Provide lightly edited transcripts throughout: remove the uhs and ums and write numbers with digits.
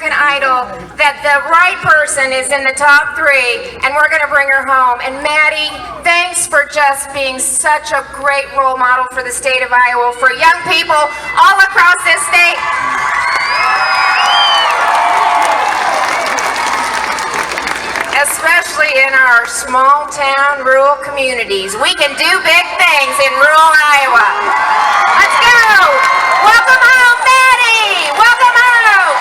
American Idol that the right person is in the top 3, and we're going to bring her home. And Maddie, thanks for just being such a great role model for the state of Iowa, for young people all across this state. Especially in our small town, rural communities. We can do big things in rural Iowa. Let's go! Welcome home, Maddie! Welcome home!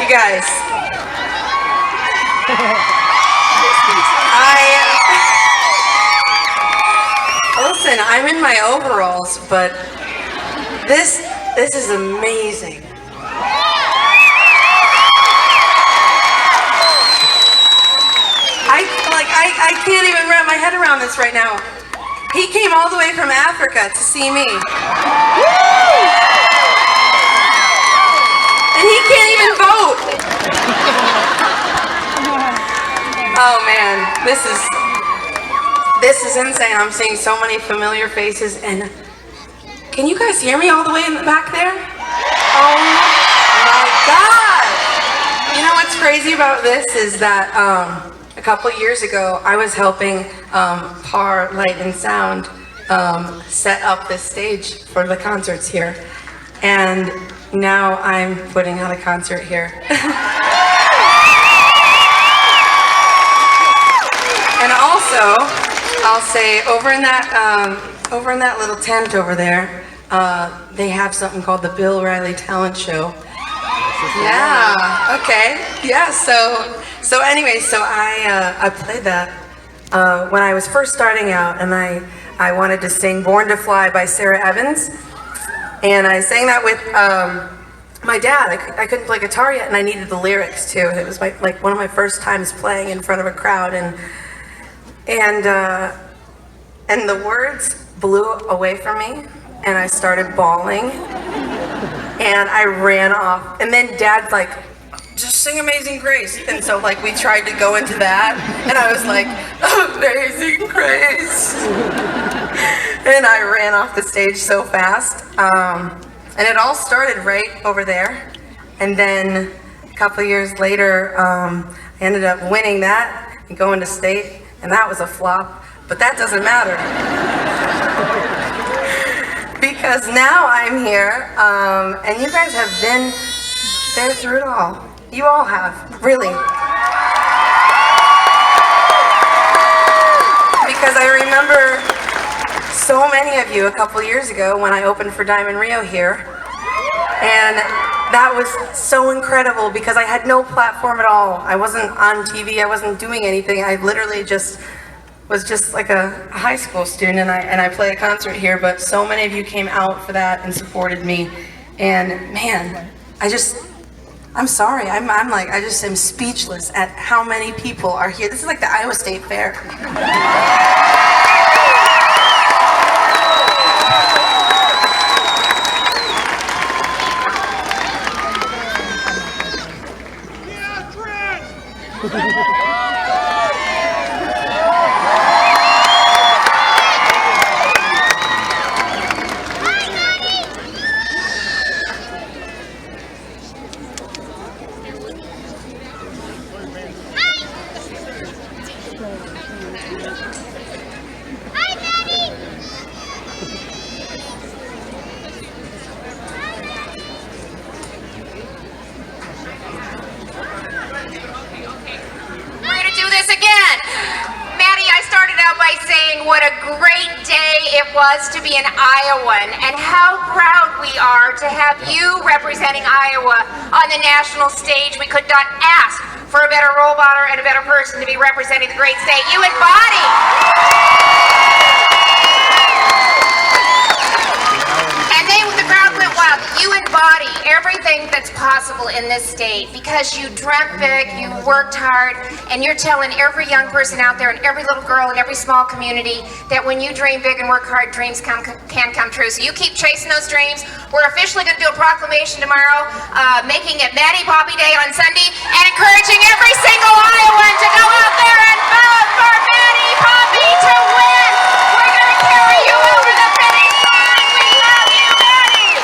Guys, listen, I'm in my overalls, but this is amazing. I can't even wrap my head around this right now. He came all the way from Africa to see me. And he can't even vote. Oh man, this is insane. I'm seeing so many familiar faces, and can you guys hear me all the way in the back there? Oh my God! You know what's crazy about this is that a couple years ago I was helping PAR Light and Sound set up this stage for the concerts here, and now I'm putting on a concert here. And also, I'll say over in that little tent over there, they have something called the Bill Riley Talent Show. Yeah. Okay. Yeah. So anyway, I played that when I was first starting out, and I wanted to sing "Born to Fly" by Sarah Evans. And I sang that with my dad. I couldn't play guitar yet, and I needed the lyrics too. It was like one of my first times playing in front of a crowd, and the words blew away from me, and I started bawling, and I ran off. And then Dad's like, "Just sing Amazing Grace." And so like we tried to go into that, and I was like, "Amazing Grace." And I ran off the stage so fast. And it all started right over there. And then a couple years later, I ended up winning that and going to state, and that was a flop, but that doesn't matter. Because now I'm here, and you guys have been there through it all. You all have, really. Because I remember so many of you a couple years ago when I opened for Diamond Rio here, and that was so incredible because I had no platform at all. I wasn't on TV, I wasn't doing anything. I literally was just like a high school student, and I played a concert here, but so many of you came out for that and supported me, and man, I'm sorry, I just am speechless at how many people are here. This is like the Iowa State Fair. What a great day it was to be an Iowan, and how proud we are to have you representing Iowa on the national stage. We could not ask for a better role model and a better person to be representing the great state. You embody. The crowd went wild. You embody everything that's possible in this state because you dreamt big, you worked hard, and you're telling every young person out there and every little girl in every small community that when you dream big and work hard, dreams can come true. So you keep chasing those dreams. We're officially going to do a proclamation tomorrow, making it Maddie Poppe Day on Sunday, and encouraging every single Iowan to go out there and vote for Maddie Poppe to win. We're going to carry you over the finish line. We love you, Maddie.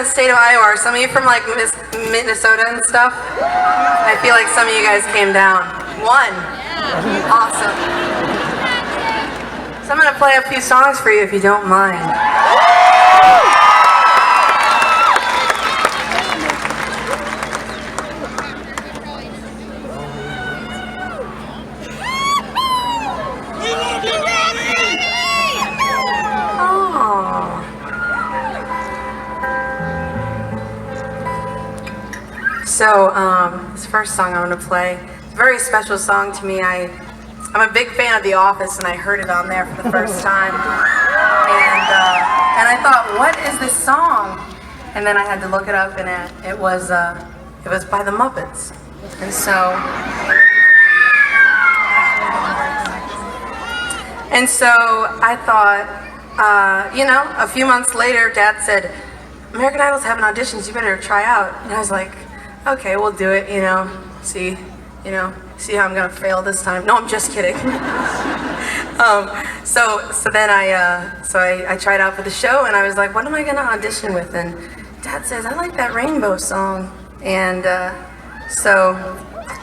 State of Iowa. Are some of you from like Minnesota and stuff? I feel like some of you guys came down. One. Awesome. So I'm going to play a few songs for you if you don't mind. So, this first song I'm going to play, it's a very special song to me. I'm a big fan of The Office, and I heard it on there for the first time. And I thought, what is this song? And then I had to look it up, and it was by the Muppets. And so I thought, a few months later, Dad said, American Idol's having auditions, you better try out. And I was like, okay, we'll do it, see how I'm gonna fail this time. No, I'm just kidding. So then I tried out for the show, and I was like, what am I gonna audition with? And Dad says, I like that Rainbow song. And so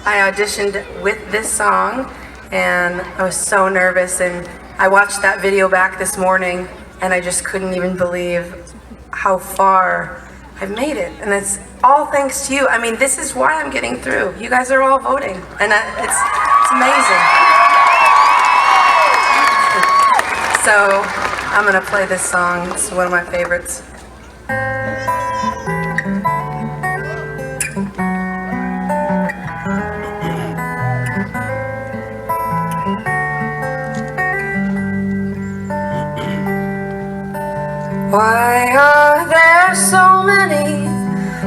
I auditioned with this song, and I was so nervous, and I watched that video back this morning, and I just couldn't even believe how far I've made it. And all thanks to you. I mean, this is why I'm getting through. You guys are all voting, and it's amazing. So I'm gonna play this song. It's one of my favorites. Why are there so many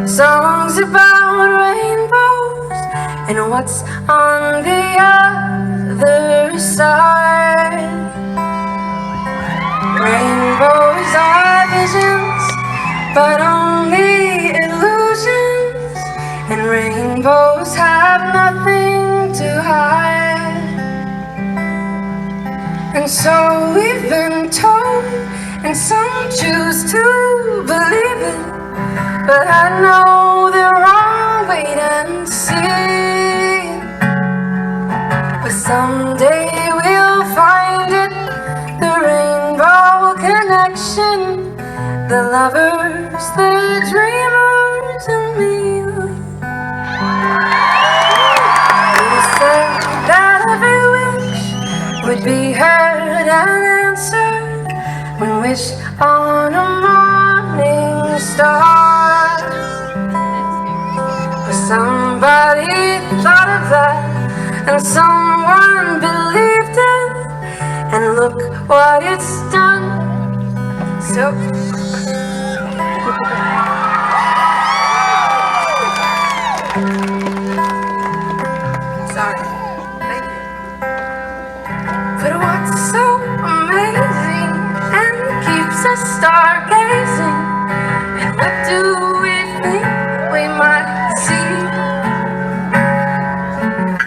songs about rainbows? And what's on the other side? Rainbows are visions, but only illusions. And rainbows have nothing to hide. And so we've been told, and some choose to believe it, but I know they're wrong, wait and see. But someday we'll find it, the rainbow connection, the lovers, the dreamers, and me. You said that every wish would be heard and answered, when wished on a morning star. But somebody thought of that, and someone believed it, and look what it's done. So sorry. Thank you. But what's so amazing and keeps us stargazing, and what do we think we might see?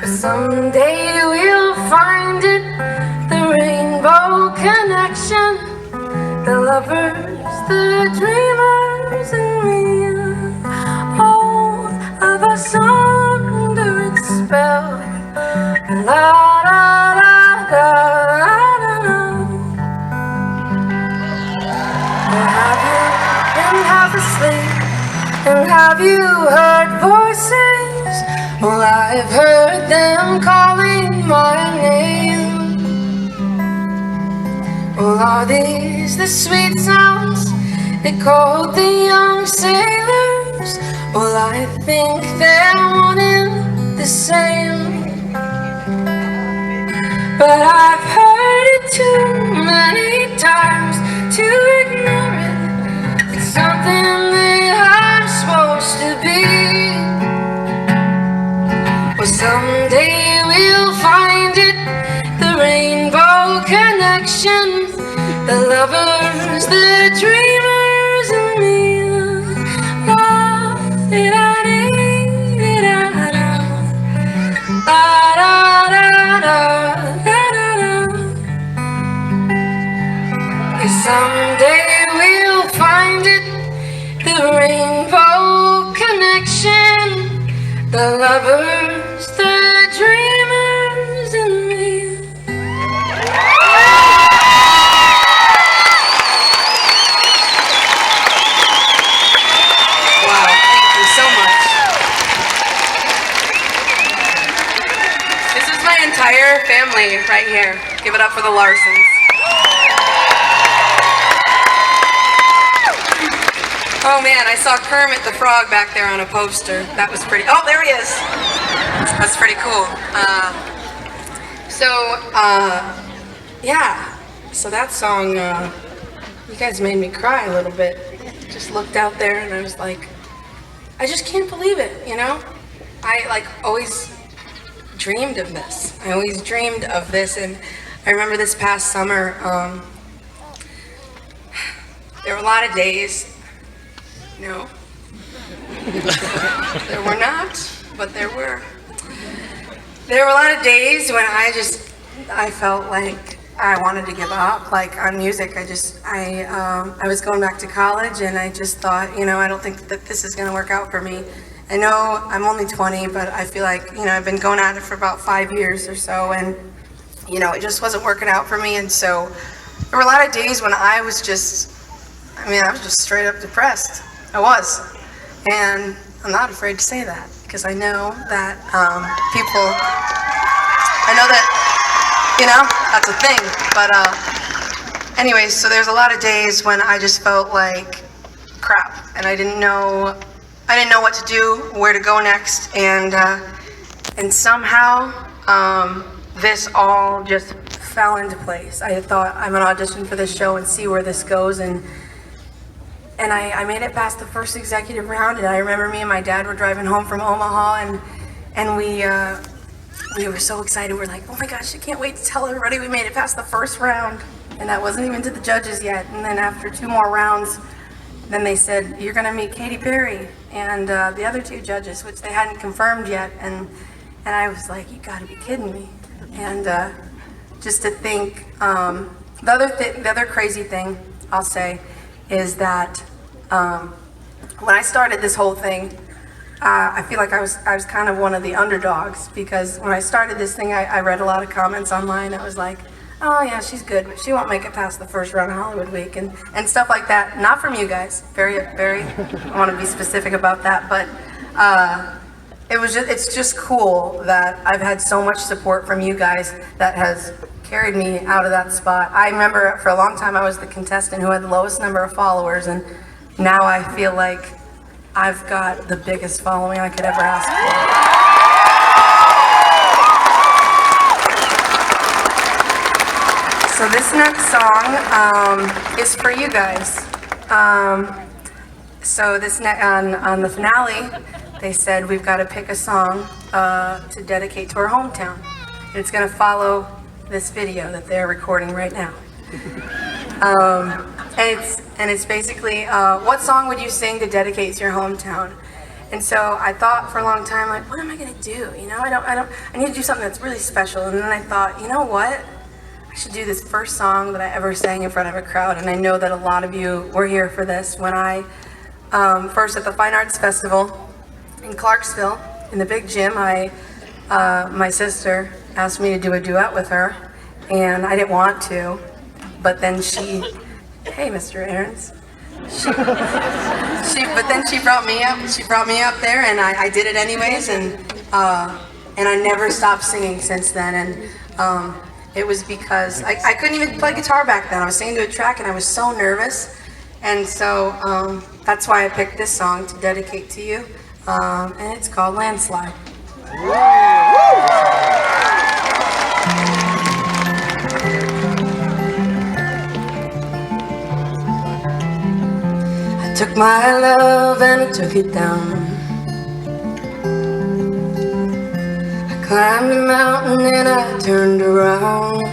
But someday we'll find it, the rainbow connection, the lovers, the dreamers, and me. All of us under its spell. La la la la la la. Have you been half asleep? And have you heard voices? Well, I've heard them calling my name. Well, are these the sweet sounds they called the young sailors? Well, I think they're one and the same. But I've heard it too many times to ignore it. It's something that I'm supposed to be. Well, someday we'll find it, the rainbow connection, the lovers, the dreamers, and me. Someday we'll find it, the rainbow connection, the lovers, the dreamers, and me. Wow, thank you so much. This is my entire family right here. Give it up for the Larsons. Oh man, I saw Kermit the Frog back there on a poster. That was pretty, oh there he is. That's pretty cool. Yeah, so that song, you guys made me cry a little bit. Just looked out there and I was like, I just can't believe it, you know? I always dreamed of this. I always dreamed of this, and I remember this past summer, there were a lot of days. No. There were not, but there were. There were a lot of days when I felt like I wanted to give up, like on music. I was going back to college and I just thought, you know, I don't think that this is going to work out for me. I know I'm only 20, but I feel like, you know, I've been going at it for about 5 years or so, and, you know, it just wasn't working out for me. And so there were a lot of days when I was just straight up depressed. I was. And I'm not afraid to say that because I know that I know that, that's a thing. But anyways, so there's a lot of days when I just felt like crap, and I didn't know what to do, where to go next, and somehow this all just fell into place. I thought I'm gonna audition for this show and see where this goes, and I made it past the first executive round. And I remember me and my dad were driving home from Omaha, and we were so excited. We're like, oh my gosh, I can't wait to tell everybody we made it past the first round. And that wasn't even to the judges yet. And then after 2 more rounds, then they said, you're gonna meet Katy Perry and the other 2 judges, which they hadn't confirmed yet. And I was like, you gotta be kidding me. And just to think, the other crazy thing I'll say is that when I started this whole thing, I feel like I was kind of one of the underdogs, because when I started this thing, I read a lot of comments online. I was like, oh yeah, she's good, but she won't make it past the first round of Hollywood Week, and stuff like that. Not from you guys. Very, I want to be specific about that, but it's just cool that I've had so much support from you guys that has carried me out of that spot. I remember for a long time I was the contestant who had the lowest number of followers, and now I feel like I've got the biggest following I could ever ask for. So this next song is for you guys. So this on the finale, they said we've got to pick a song to dedicate to our hometown. And it's going to follow this video that they're recording right now. And it's basically, what song would you sing to dedicate to your hometown? And so I thought for a long time, like, what am I gonna do? I need to do something that's really special. And then I thought, you know what? I should do this first song that I ever sang in front of a crowd. And I know that a lot of you were here for this. When I, first at the Fine Arts Festival in Clarksville, in the big gym, my sister asked me to do a duet with her. And I didn't want to, but then hey, Mr. Aarons. But then she brought me up. She brought me up there, and I did it anyways, and I never stopped singing since then. And it was because I couldn't even play guitar back then. I was singing to a track, and I was so nervous, and so that's why I picked this song to dedicate to you, and it's called Landslide. Took my love and I took it down. I climbed a mountain and I turned around,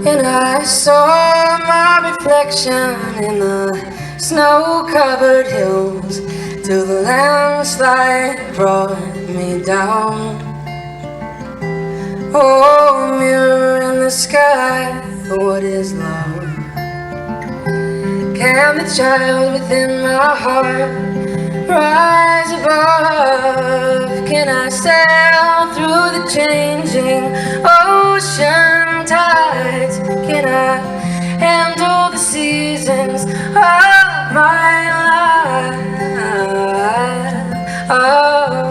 and I saw my reflection in the snow-covered hills, till the landslide brought me down. Oh, mirror in the sky, what is love? Can the child within my heart rise above? Can I sail through the changing ocean tides? Can I handle the seasons of my life? Oh.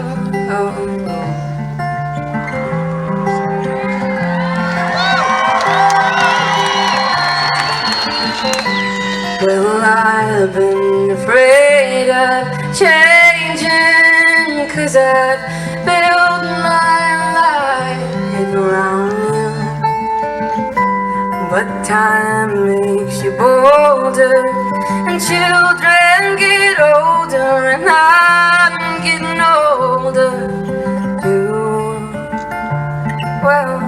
Well, I've been afraid of changing, 'cause I've built my life around you. But time makes you bolder, and children get older, and I'm getting older too. Well,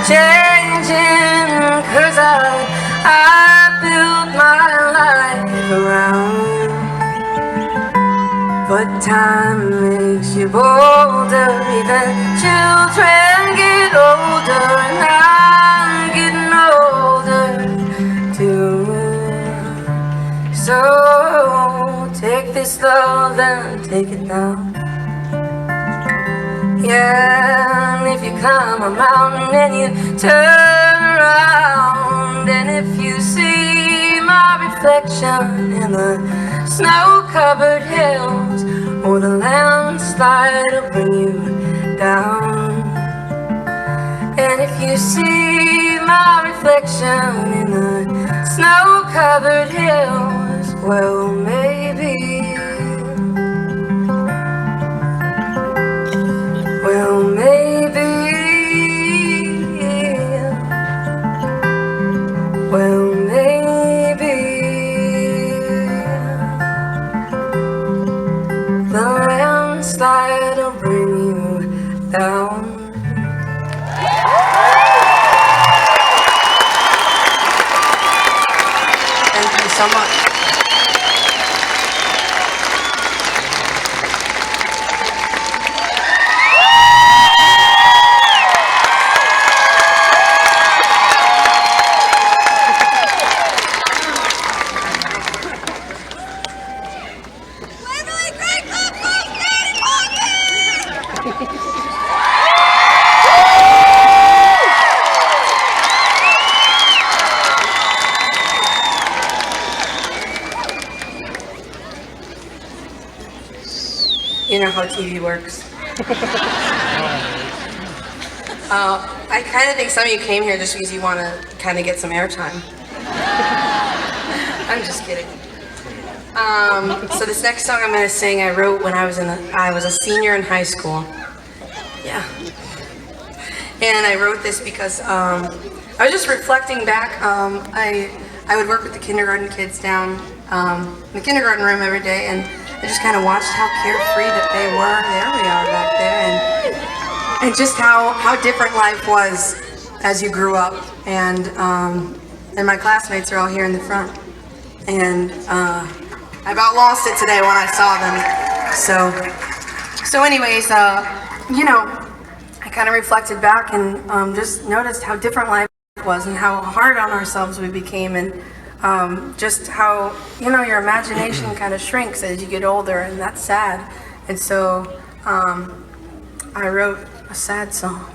changing, 'cause I built my life around you. But time makes you bolder. Even children get older, and I'm getting older too. So take this love and take it now. Yeah, and if you climb a mountain and you turn around, and if you see my reflection in the snow-covered hills, or the landslide will bring you down. And if you see my reflection in the snow-covered hills, well, maybe, well, maybe, well, maybe the landslide will bring you down. Thank you so much. You know how TV works. I kind of think some of you came here just because you want to kind of get some airtime. I'm just kidding. So this next song I'm going to sing, I wrote when I was a senior in high school. Yeah. And I wrote this because I was just reflecting back. I would work with the kindergarten kids down in the kindergarten room every day, and I just kind of watched how carefree that they were. There we are back there, and just how different life was as you grew up. And my classmates are all here in the front, and I about lost it today when I saw them. So anyways, you know, I kind of reflected back and just noticed how different life was and how hard on ourselves we became, and just how, you know, your imagination kind of shrinks as you get older, and that's sad. And so I wrote a sad song.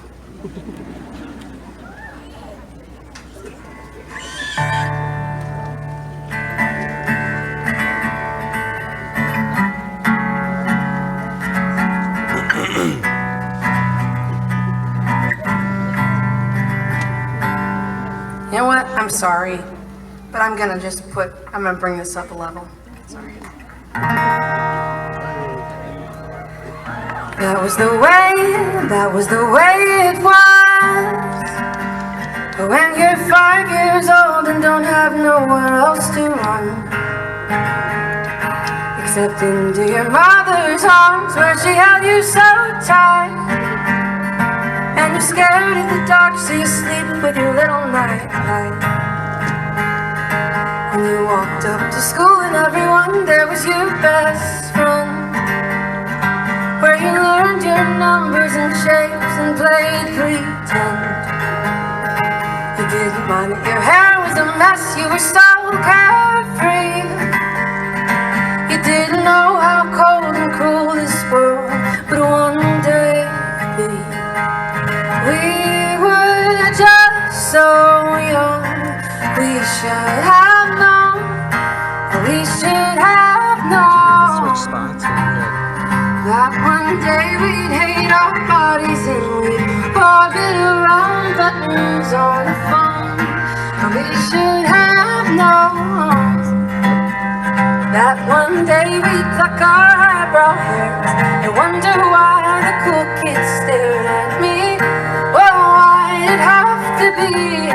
You know what? I'm sorry. But I'm gonna bring this up a level. Sorry. That was the way it was. When you're 5 years old and don't have nowhere else to run, except into your mother's arms where she held you so tight. And you're scared of the dark, so you sleep with your little nightlight. When you walked up to school and everyone there was your best friend, where you learned your numbers and shapes and played pretend. You didn't mind that your hair was a mess, you were so carefree. You didn't know how cold and cruel this world would one day be. We were just so young, we should have known, we should have known that one day we'd hate our bodies and we'd orbit around buttons on the phone. We should have known that one day we'd pluck our eyebrow hairs and wonder why the cool kids stared at me. Well, why'd it have to be?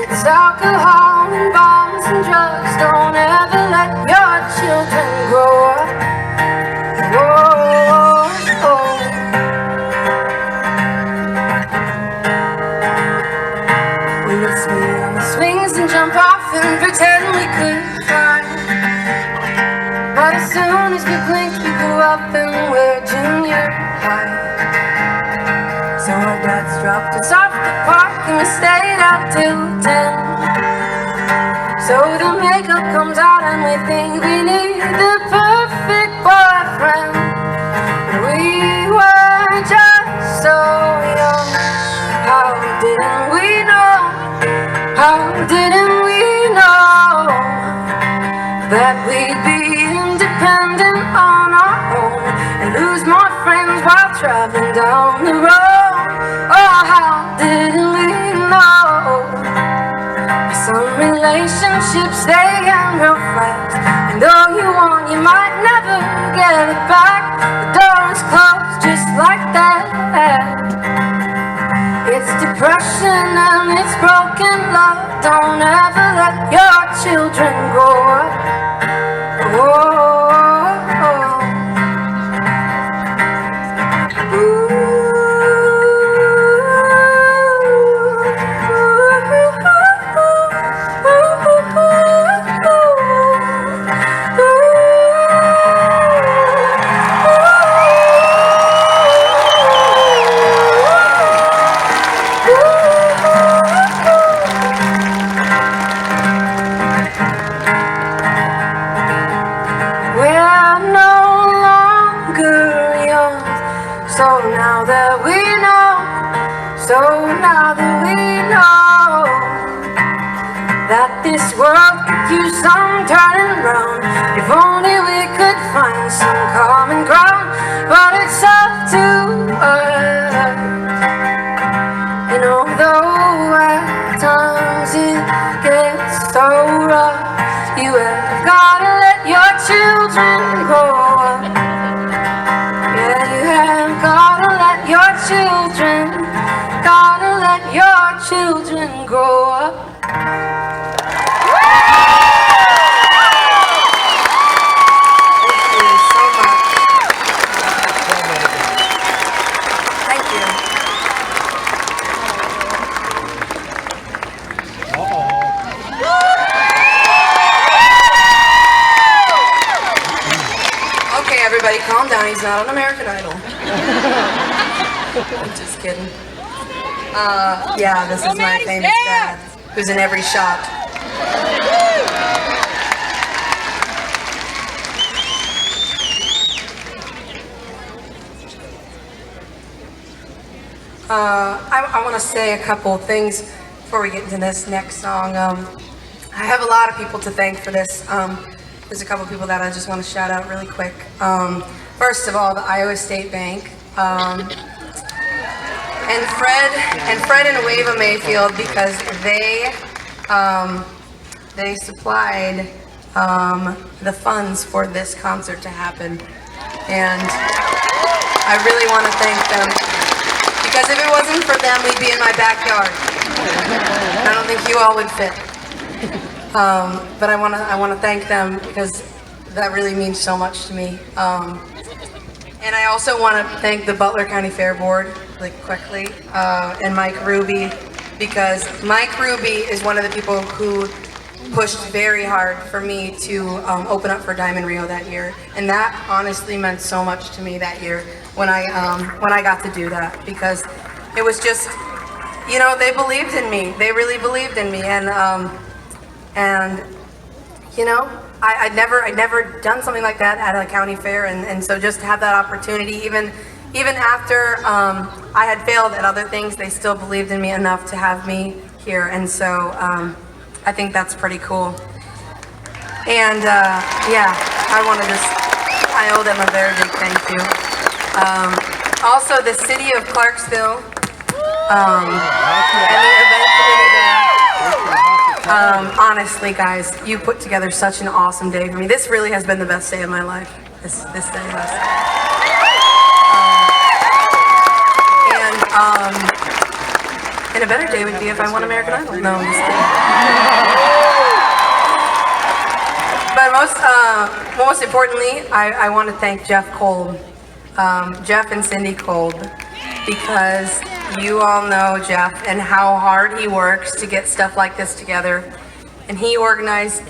It's alcohol and bombs and drugs. Don't ever let your children grow up. Whoa, oh. We would swing on the swings and jump off and pretend we could fly. But as soon as we blink, we grew up and we're junior high. So our dads dropped us off the park and we stayed out till 10. So the makeup comes out and we think we need the perfect boyfriend. We were just so young. How didn't we know? How didn't we know that we'd be independent on our own and lose more friends while traveling down the road? Oh, how didn't we know? Some relationships, they end real fast, and though you want, you might never get it back. The door is closed just like that. It's depression and it's broken love. Don't ever let your children grow up. This world could use some turning round. If only we could find some common ground. But it's up to us. And although at times it gets so rough, you have gotta let your children grow up. Yeah, you have gotta let your children grow up. Calm down, he's not on American Idol. I'm just kidding. Yeah, this is my famous dad, who's in every shot. I want to say a couple of things before we get into this next song. I have a lot of people to thank for this. There's a couple people that I just want to shout out really quick. First of all, the Iowa State Bank, and Fred and Wava Mayfield, because they supplied the funds for this concert to happen, and I really want to thank them, because if it wasn't for them, we'd be in my backyard. I don't think you all would fit. But I want to thank them because that really means so much to me. And I also want to thank the Butler County Fair Board, really quickly, and Mike Ruby, because Mike Ruby is one of the people who pushed very hard for me to open up for Diamond Rio that year, and that honestly meant so much to me that year when I got to do that, because it was just, you know, they believed in me. They really believed in me, and you know, I'd never done something like that at a county fair, and so just to have that opportunity, even after I had failed at other things, they still believed in me enough to have me here, and so I think that's pretty cool. And yeah, I owe them a very big thank you. Also, the city of Clarksville and the event committee there. Honestly, guys, you put together such an awesome day for me. This really has been the best day of my life. This day has. And a better day would be if I won American Idol. No, I'm just kidding. But most importantly, I want to thank Jeff Kolb, Jeff and Cindy Kolb, because you all know Jeff and how hard he works to get stuff like this together, and he organized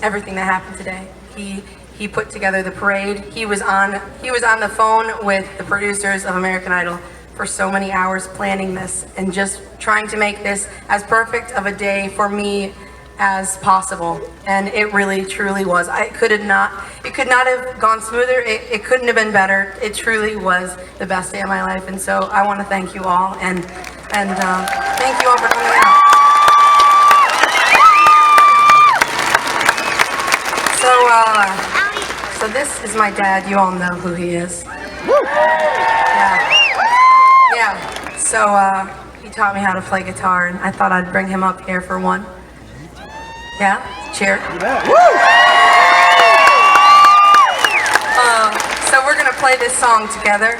everything that happened today. He he put together the parade. He was on the phone with the producers of American Idol for so many hours planning this and just trying to make this as perfect of a day for me as possible. And it really truly was. It could not have gone smoother. It couldn't have been better. It truly was the best day of my life. And so I want to thank you all and thank you all for coming out. So this is my dad. You all know who he is. Yeah. So he taught me how to play guitar, and I thought I'd bring him up here for one. Yeah, cheer. So we're gonna play this song together.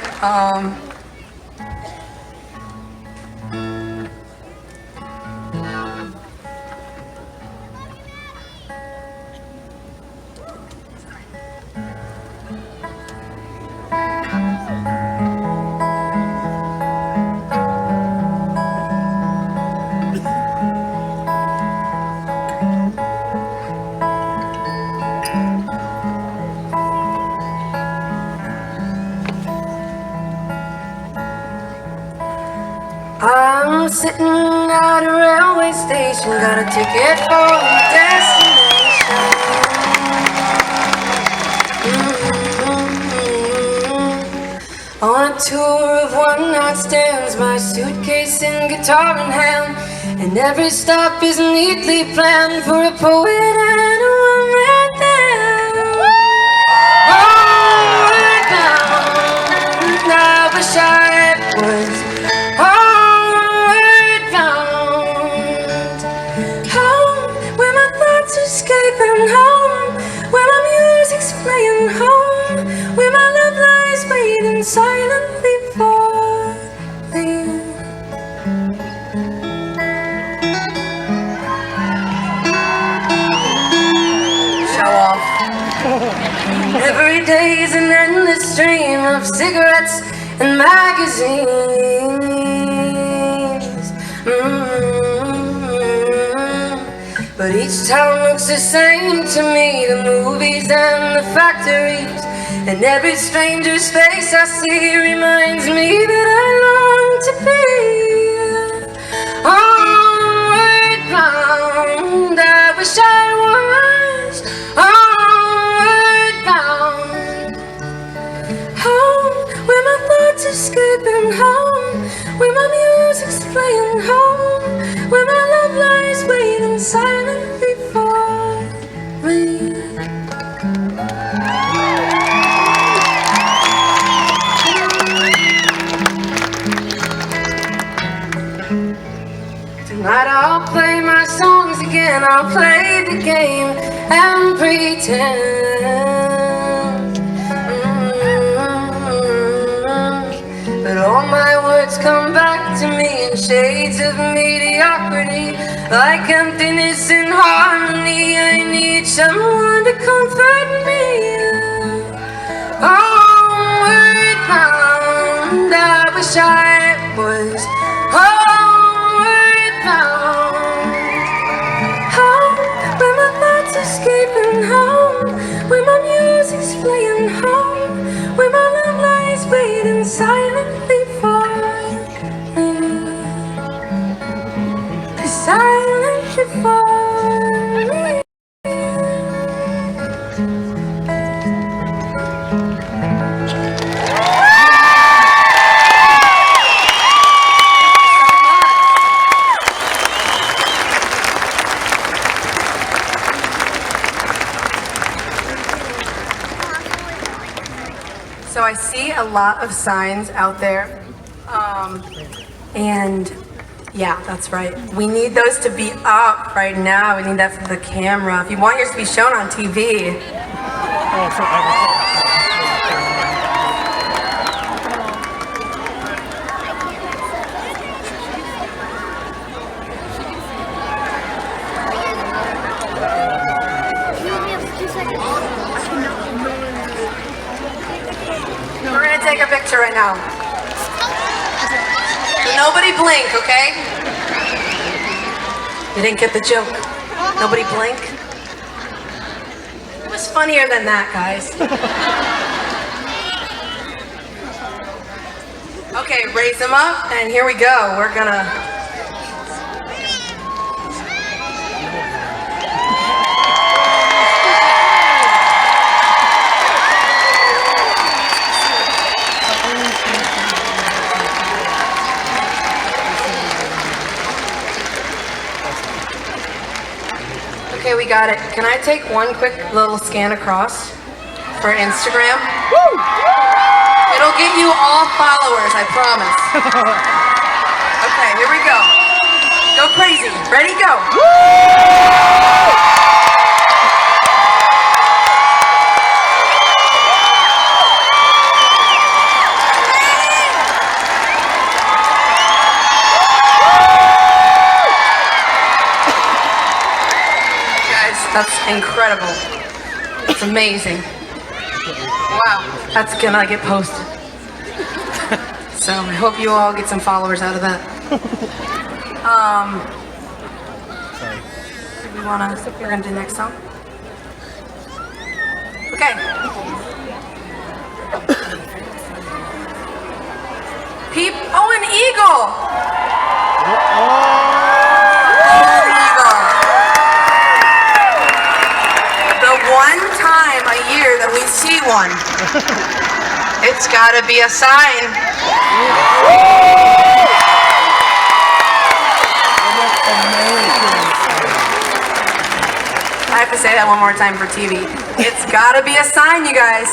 I'm sitting at a railway station, got a ticket for a destination. On a tour of one-night stands, my suitcase and guitar in hand, and every stop is neatly planned for a poet and a one-man band. Homeward bound, I wish I was escaping home, where my music's playing home, where my love lies waiting silently for me. Show off. Every day's an endless stream of cigarettes and magazines. But each town looks the same to me, the movies and the factories, and every stranger's face I see reminds me that I long to be homeward bound. I wish I was homeward bound, home where my thoughts escaping home, where my music's playing home, where my love lies waiting silently for me. Tonight I'll play my songs again, I'll play the game and pretend. But all my words come back to me in shades of mediocrity, like emptiness in harmony. I need someone to comfort me. Homeward bound, I wish I was homeward bound, home where my thoughts escaping home, where my music's playing home, where my love lies waiting silently for me, silently for me. So I see a lot of signs out there, and yeah, that's right. We need those to be up right now. We need that for the camera. If you want yours to be shown on TV. We're gonna take a picture right now. Nobody blink, okay? You didn't get the joke. Nobody blink. It was What's funnier than that, guys? Okay, raise them up, and here we go. We're gonna... Okay, we got it. Can I take one quick little scan across for Instagram? Woo! It'll get you all followers, I promise. Okay, here we go. Go crazy. Ready, go. That's incredible. It's amazing. Wow, that's gonna get posted. So I hope you all get some followers out of that. We're gonna do the next song. Okay. Oh, an eagle. One time a year that we see one. It's gotta be a sign. I have to say that one more time for TV. It's gotta be a sign, you guys.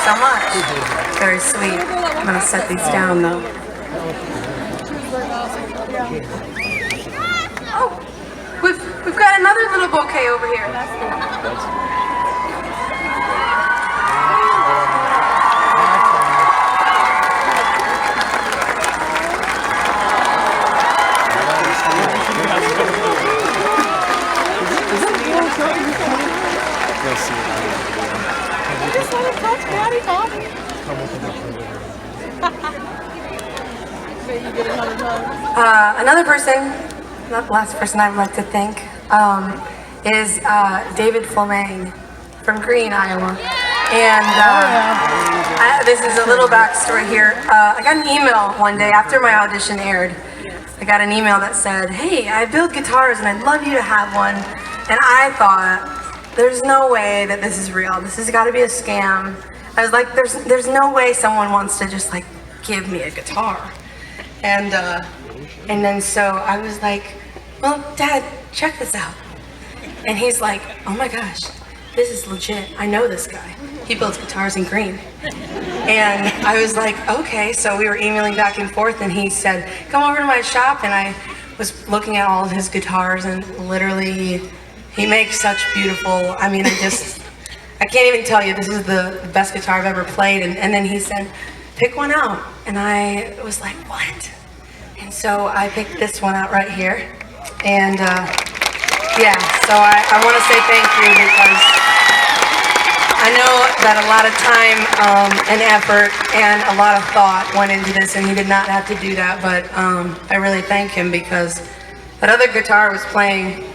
So much. Very sweet. I'm gonna set these down though. Oh, we've got another little bouquet over here. I just want to touch Maddie Poppe. Another person, not the last person I would like to thank, is David Fleming from Green, Iowa. And this is a little backstory here. I got an email one day after my audition aired. I got an email that said, "Hey, I build guitars and I'd love you to have one." And I thought, there's no way that this is real. This has got to be a scam. I was like, there's no way someone wants to just like give me a guitar. And then so I was like, well, Dad, check this out. And he's like, oh my gosh, this is legit. I know this guy. He builds guitars in Green. And I was like, okay. So we were emailing back and forth, and he said, come over to my shop. And I was looking at all of his guitars, and literally, he makes such beautiful, I mean, I can't even tell you, this is the best guitar I've ever played. And then he said, pick one out. And I was like, what? And so I picked this one out right here. And yeah, so I want to say thank you, because I know that a lot of time and effort and a lot of thought went into this, and he did not have to do that, but I really thank him, because that other guitar was playing.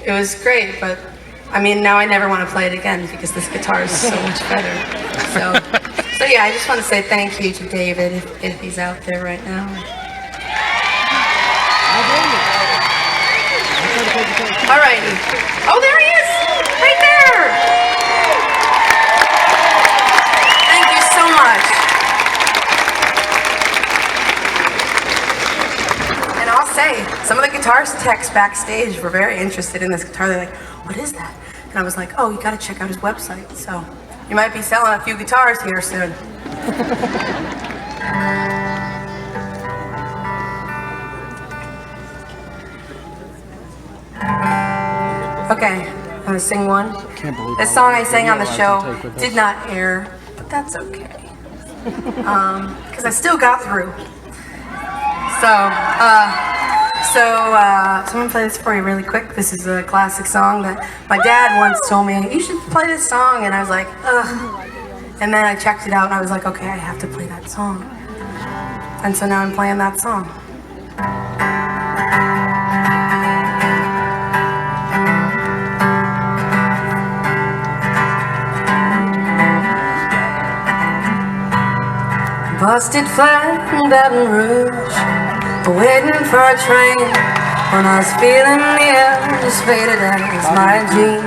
It was great, but I mean, now I never want to play it again because this guitar is so much better. So yeah, I just want to say thank you to David if he's out there right now. Alrighty. Oh, there he is! Right there! Thank you so much. And I'll say, some of the guitar techs backstage were very interested in this guitar. They're like, what is that? And I was like, oh, you gotta check out his website. So you might be selling a few guitars here soon. Okay, I'm gonna sing one. This song I sang on the show did not air but that's okay. Because I still got through. So I'm gonna play this for you really quick. This is a classic song that my dad once told me, you should play this song, and I was like, ugh. And then I checked it out, and I was like, okay, I have to play that song. And so now I'm playing that song. Busted flat in Baton Rouge, waiting for a train, when I was feeling near as faded as my jeans.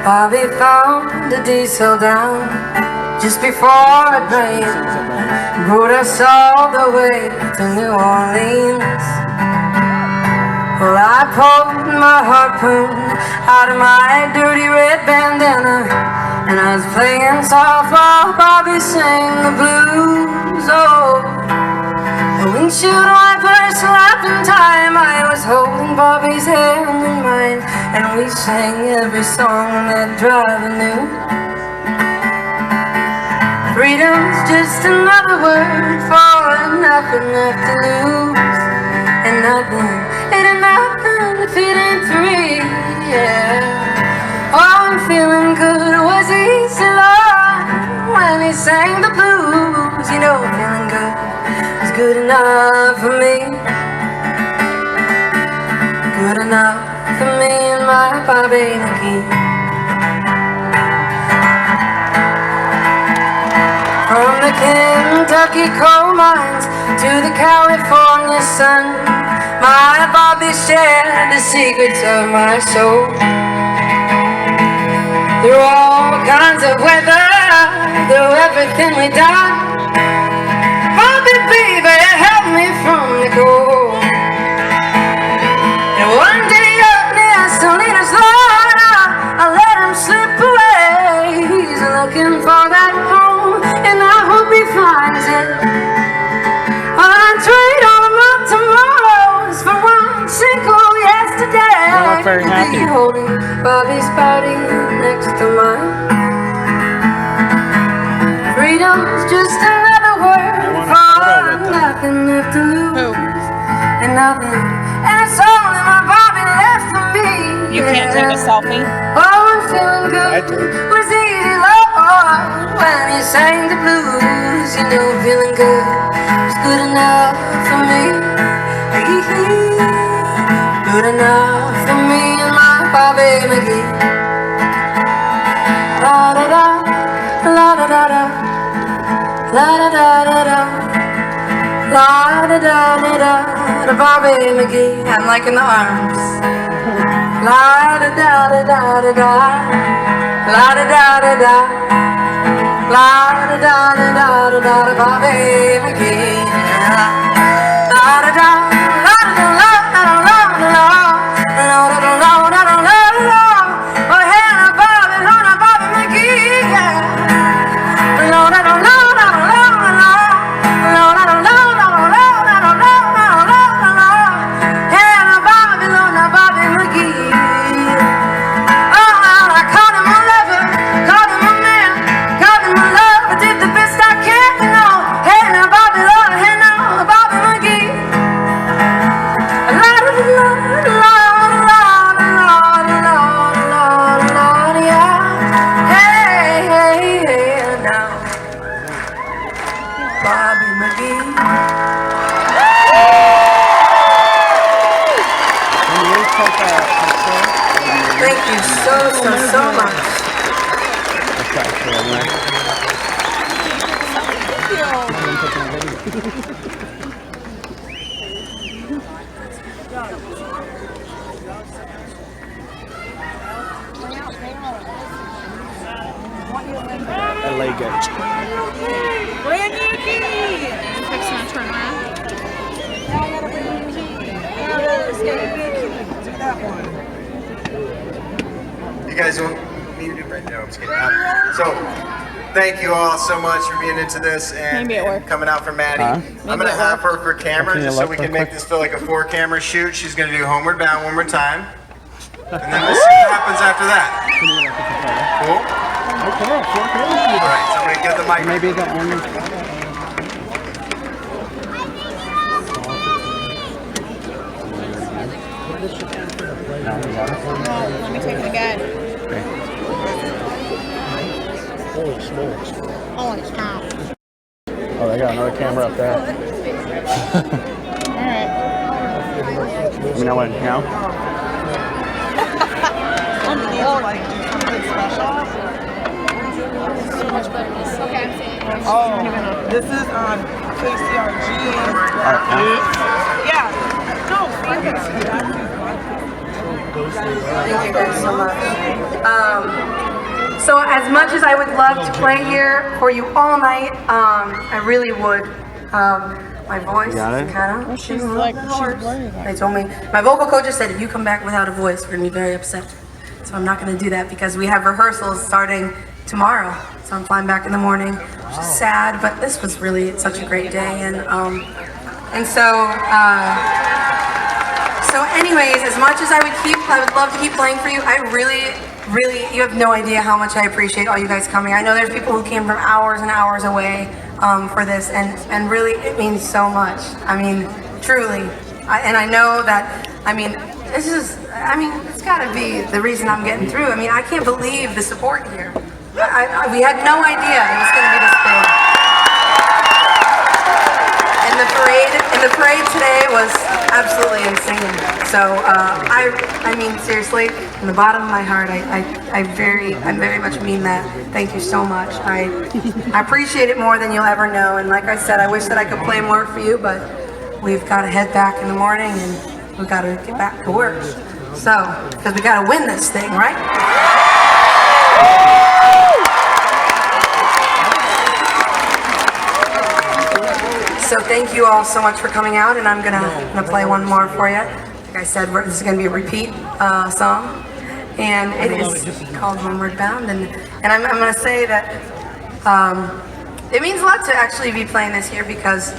Bobby found a diesel down just before it rained, brought us all the way to New Orleans. Well, I pulled my harpoon out of my dirty red bandana, and I was playing soft while Bobby sang the blues. Oh, the windshield wiper slapped in time. I was holding Bobby's hand in mine, and we sang every song that driver knew. Freedom's just another word for nothing left to lose, and nothing, it ain't nothing if it ain't free. Yeah. Oh, I'm feeling good. Was easy, Lord, when he sang the blues. You know, feeling good was good enough for me. Good enough for me and my Bobby McGee. From the Kentucky coal mines to the California sun, my Bobby shared the secrets of my soul. Through all kinds of weather, through everything we done, Bobby, baby, help me from the cold. And one day up near Salinas, Lord, I let him slip away. He's looking for that home, and I hope he finds it. I'd trade all of my tomorrows for one single yesterday. Not very happy. Holding Bobby's body next to mine. Freedom's just another word for nothing left to lose, and nothing, and it's only my Bobby left for me. You can't take a selfie? Oh, I'm feeling good. Was easy, Lord, when he sang the blues. You know, feeling good was good enough for me. Good enough for me and my Bobby McGee. La da da, la da da da, la da da da da, la da da da da, Bobby McGee. I'm liking the arms. La da da da da da da, la da da da da, la da da da da da da, Bobby McGee. La da da, la da da la da da la da da, la da da la da da la da da. Oh, hey, na Bobby, na Bobby McGee, yeah. La da da la da da la da da, la da da la da da la da da la da da. Hey, na Bobby McGee. I called him my lover, called him my man, called him my love. I did the best I can, you know. Hey, now Bobby, Lord, hey, now Bobby McGee. La da da la la la la la la, yeah. Hey, hey, hey, now Bobby McGee. Thank you so much. LA goat. Brand new key! Fixing to turn around. Now I gotta bring new key. You guys don't need to do right now. I'm just kidding. So, thank you all so much for being into this and coming out for Maddie. I'm going to have her for camera just so we can make this feel like a 4-camera shoot. She's going to do Homeward Bound one more time. And then we'll see what happens after that. Cool? All right, somebody get the mic. Maybe the only. Let me take it again. Holy smokes. Holy cow. Oh, they got another camera up there. Alright. Let me know when, now? Like something special. So much better. Okay. Oh, this is on KCRG. Yeah. No, Thank you guys so much. So as much as I would love to play here for you all night, I really would. My voice is kind of. She's worried about They told me, my vocal coach just said, if you come back without a voice, we're gonna be very upset. So I'm not gonna do that because we have rehearsals starting tomorrow. So I'm flying back in the morning, which is sad, but this was really such a great day. So anyways, as much as I would love to keep playing for you, I really, you have no idea how much I appreciate all you guys coming. I know there's people who came from hours and hours away for this, and really, it means so much. I mean, truly. And I know that, it's gotta be the reason I'm getting through. I mean, I can't believe the support here. We had no idea it was gonna be this big. And the parade today was absolutely insane. So, I mean, seriously, from the bottom of my heart, I very much mean that. Thank you so much. I appreciate it more than you'll ever know. And like I said, I wish that I could play more for you, but we've got to head back in the morning and we've got to get back to work. So, because we got to win this thing, right? So thank you all so much for coming out, and I'm gonna play one more for you. Like I said, this is gonna be a repeat song, and it is called Homeward Bound. And I'm gonna say that it means a lot to actually be playing this here because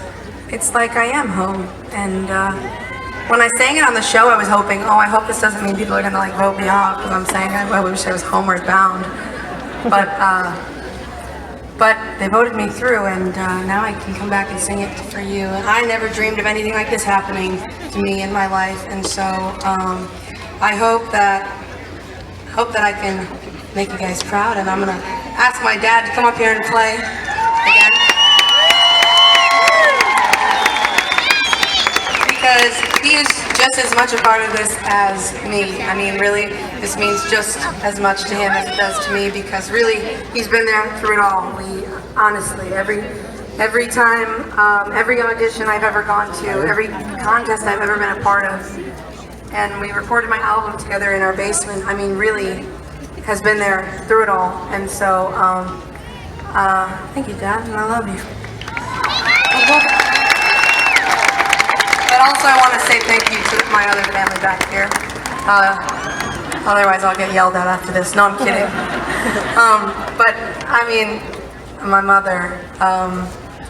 it's like I am home. And when I sang it on the show, I was hoping, I hope this doesn't mean people are gonna like vote me off because I'm saying I wish I was homeward bound. But they voted me through, and now I can come back and sing it for you. And I never dreamed of anything like this happening to me in my life, and so I hope that I can make you guys proud. And I'm gonna ask my dad to come up here and play again, because he is just as much a part of this as me. I mean, really, this means just as much to him as it does to me, because really, he's been there through it all. Honestly, every time, every audition I've ever gone to, every contest I've ever been a part of, and we recorded my album together in our basement, I mean, really has been there through it all. And so, thank you, Dad, and I love you. But also I want to say thank you to my other family back here. Otherwise I'll get yelled at after this. No, I'm kidding. But I mean, my mother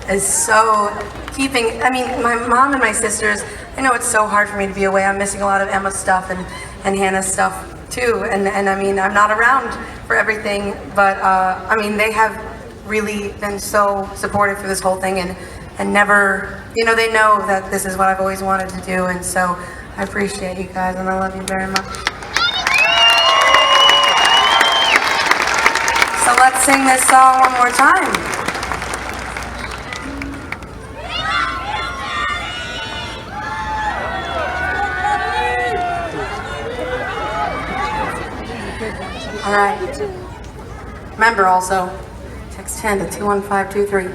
is so my mom and my sisters, I know it's so hard for me to be away. I'm missing a lot of Emma's stuff and Hannah's stuff too. And I mean, I'm not around for everything, but I mean, they have really been so supportive for this whole thing and never, they know that this is what I've always wanted to do, and so I appreciate you guys, and I love you very much. So let's sing this song one more time. All right. Remember also, text 10 to 21523.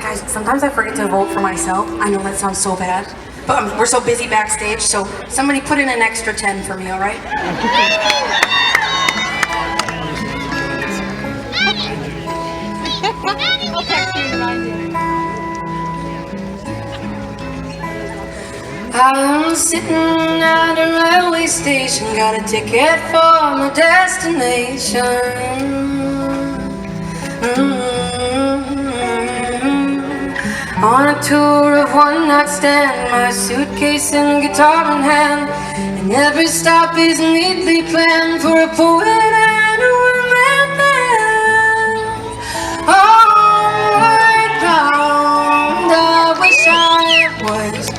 Guys, sometimes I forget to vote for myself. I know that sounds so bad, but we're so busy backstage, so somebody put in an extra 10 for me, all right? I'm sitting at a railway station, got a ticket for my destination. On a tour of one night stand, my suitcase and guitar in hand, and And every stop is neatly planned for a poet and a woman band. Homeward bound, I wish I was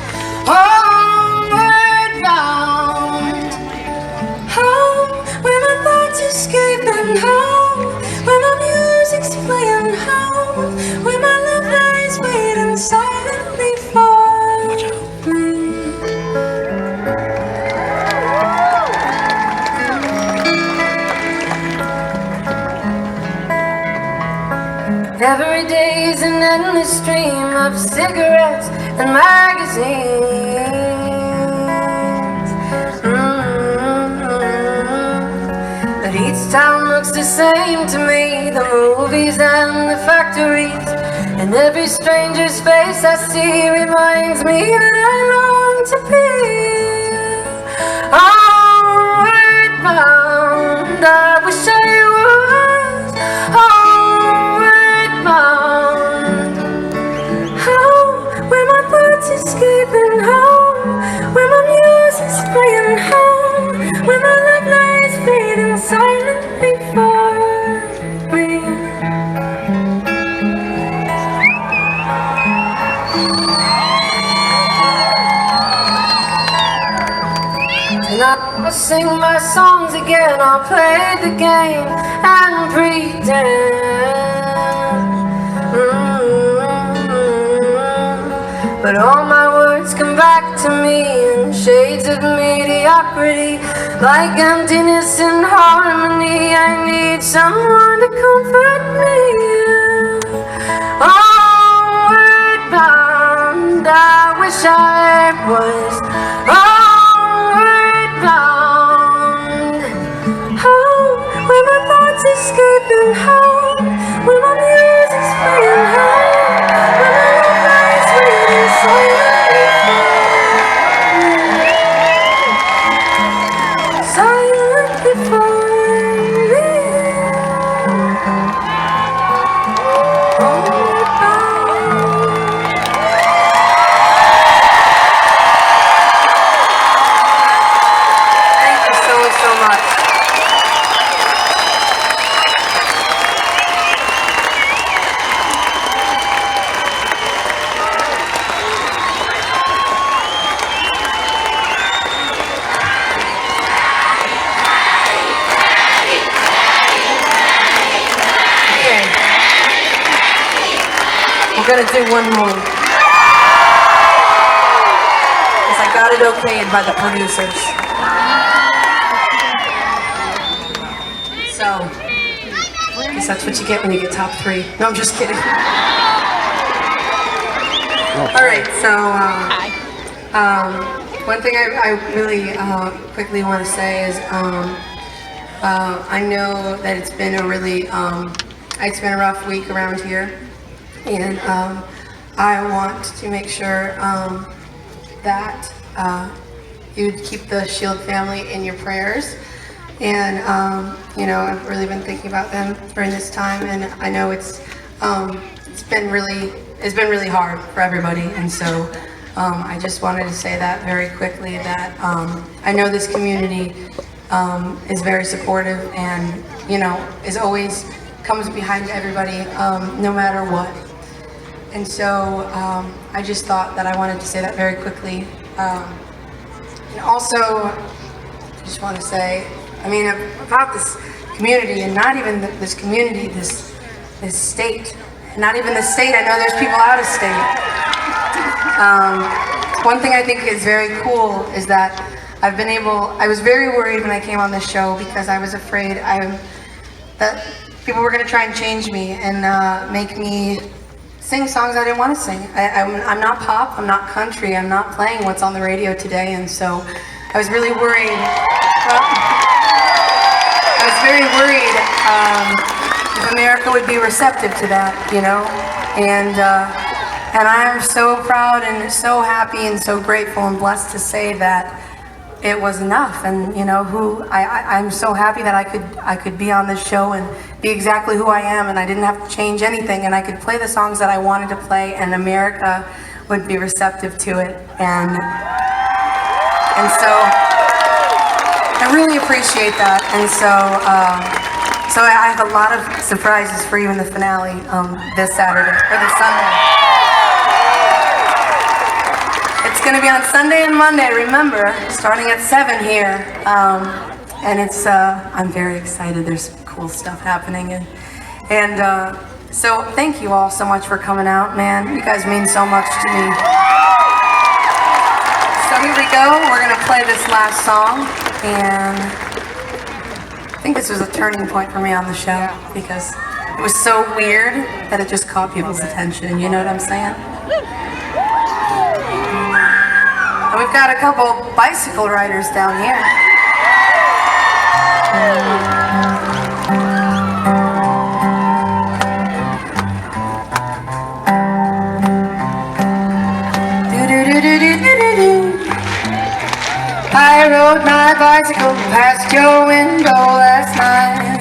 homeward bound. Home, where my thoughts escaping, home, where my music's playing, home, where my love lies waiting silently for me. Every day's an endless stream of cigarettes and magazines. But each town looks the same to me, the movies and the factories. And every stranger's face I see reminds me that I long to be homeward bound. I wish I was homeward bound. Home, where my thoughts escaping, home, where my music's playing, home, where my love lies fading silently for me. And I'll sing my songs again, I'll play the game and pretend. But all my words come back to me in shades of mediocrity, like emptiness and harmony. I need someone to comfort me. Homeward bound, I wish I was homeward bound. Home, where my thoughts escaping, home, where my music's playing, home, where my love lies waiting silently for me. Homeward bound. Thank you so much. We're gonna do one more. Because I got it okayed by the producers. So, I guess that's what you get when you get top 3. No, I'm just kidding. Alright, so, one thing I really quickly want to say is, I know that it's been a really, it's been a rough week around here. And I want to make sure that you keep the Shield family in your prayers. And you know, I've really been thinking about them during this time, and I know it's been really hard for everybody. And so I just wanted to say that very quickly, that I know this community is very supportive, and you know, is always comes behind everybody, no matter what. And so I just thought that I wanted to say that very quickly. And also, I just want to say, I mean, about this community, and not even this community, this state, not even the state. I know there's people out of state. One thing I think is very cool is that I was very worried when I came on this show, because I was afraid that people were going to try and change me and make me sing songs I didn't want to sing. I'm not pop, I'm not country, I'm not playing what's on the radio today, and so I was really worried. I was very worried if America would be receptive to that, you know, and I'm so proud and so happy and so grateful and blessed to say that it was enough. And you know, I'm so happy that I could be on this show and be exactly who I am, and I didn't have to change anything, and I could play the songs that I wanted to play, and America would be receptive to it. And so I really appreciate that. And so, so I have a lot of surprises for you in the finale this Saturday, or this Sunday. It's going to be on Sunday and Monday, remember, starting at 7 here. And it's, I'm very excited. There's some cool stuff happening. And so thank you all so much for coming out, man. You guys mean so much to me. So here we go. We're going to play this last song. And I think this was a turning point for me on the show because it was so weird that it just caught people's attention. You know what I'm saying? And we've got a couple bicycle riders down here. I rode my bicycle past your window last night.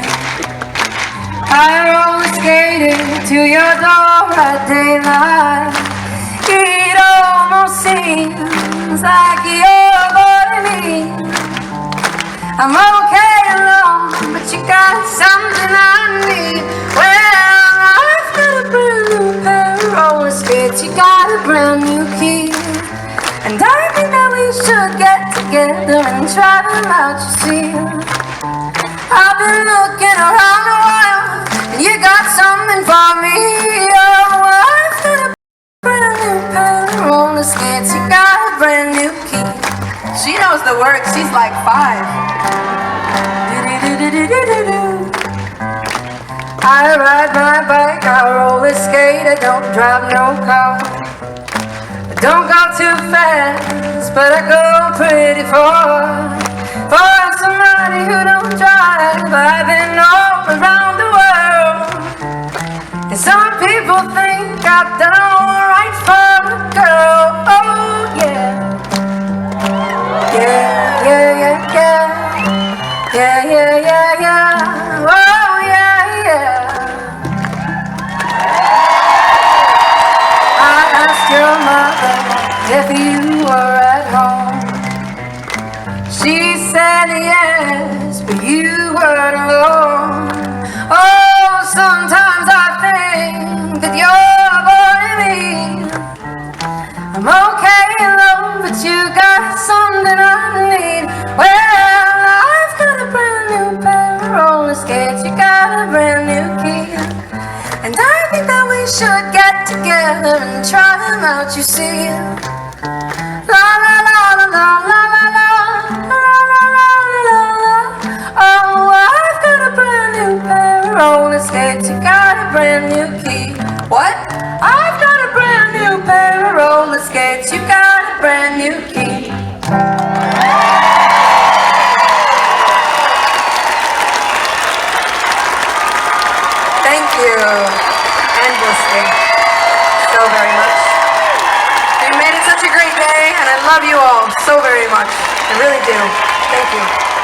I roller skated to your door at daylight. It almost seems like you're avoiding me. I'm okay alone, but you got something I need. Well, I've got a brand new pair of roller skates. You got a brand new key. And I think that we should get together and try them out, you see. I've been looking around a while, and you got something for me. Oh, I've got a brand new pair of roller skates. You got a brand new key. She knows the words. She's like 5. I ride my bike, I roller skate, I don't drive no car. Don't go too fast, but I go pretty far. For somebody who don't drive, I've been all around the world. And some people think I've done alright for a girl. Oh yeah. Yeah, yeah, yeah, yeah. Yeah, yeah, yeah, yeah. Oh yeah, yeah. I asked your mother if you were at home. She said yes, but you weren't alone. Oh, sometimes I think that you're avoiding me. I'm okay alone, but you got something I need. Well, I've got a brand new pair of roller skates. You got a brand new key. And I think that we should get together and try them out, you see. La la la la la la la la la la la la. Oh, I've got a brand new pair of roller skates. You got a brand new key. What? I've got a brand new pair of roller skates. You got a brand new key. Thank you endlessly, so very much. You made it such a great day, and I love you all so very much. I really do. Thank you.